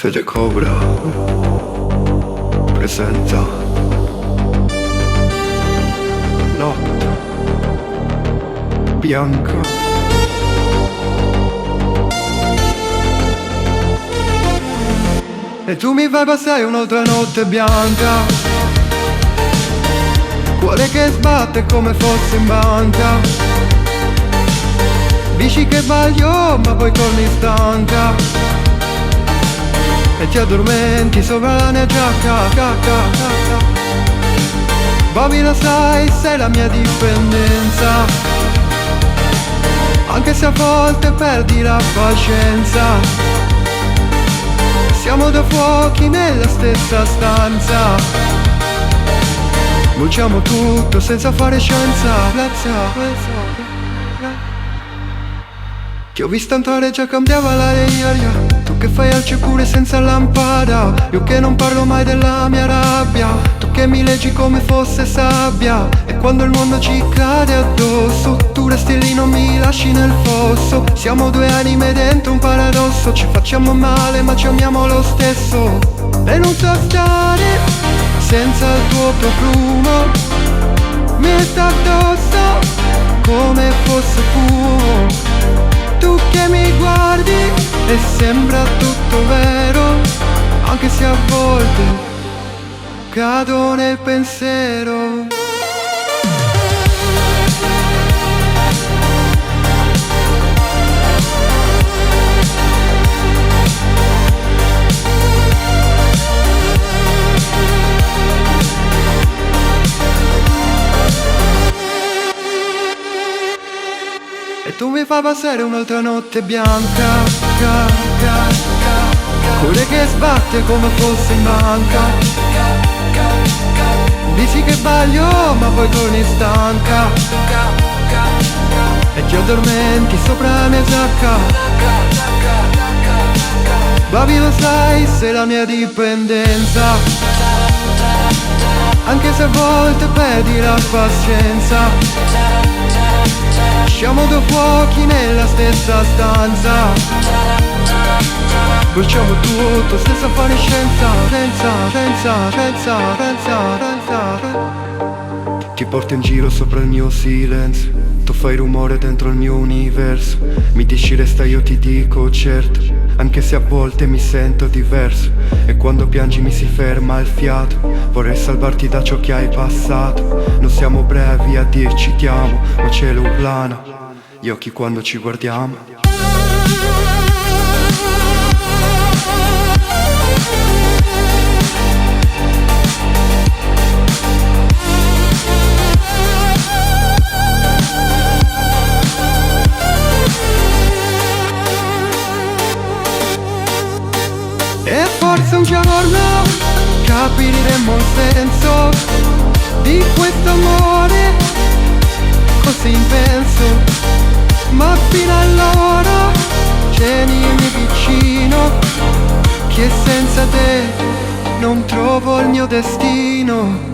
Fede Cobra presenta Notte Bianca. E tu mi fai passare un'altra notte bianca, cuore che sbatte come fosse in banca, dici che sbaglio ma poi torni stanca e ti addormenti sopra la mia giacca. Bobby, lo sai, sei la mia dipendenza, anche se a volte perdi la pazienza. Siamo due fuochi nella stessa stanza, bruciamo tutto senza fare scienza. Ti ho visto entrare già cambiava l'aria, tu che fai alce pure senza lampada, io che non parlo mai della mia rabbia, tu che mi leggi come fosse sabbia, e quando il mondo ci cade addosso tu resti lì, non mi lasci nel fosso. Siamo due anime dentro un paradosso, ci facciamo male ma ci amiamo lo stesso. E non so stare senza il tuo profumo, mi sta addosso come fosse fumo. Tu che mi guardi e sembra tutto vero, anche se a volte cado nel pensiero. E tu mi fai passare un'altra notte bianca, cuore che sbatte come fosse in banca, dici che sbaglio ma poi torni stanca e ti addormenti sopra la mia giacca. Baby, lo sai, sei la mia dipendenza, anche se a volte perdi la pazienza. Siamo due fuochi nella stessa stanza, bruciamo tutto senza fare scienza. Ti porto in giro sopra il mio silenzio, tu fai rumore dentro il mio universo. Mi dici resta, io ti dico certo, anche se a volte mi sento diverso. E quando piangi mi si ferma il fiato, vorrei salvarti da ciò che hai passato. Non siamo brevi a dirci ti amo, ma cielo plana gli occhi quando ci guardiamo. E forse un giorno capiremo il senso di questo amore così intenso, ma fino allora tienimi vicino, che senza te non trovo il mio destino.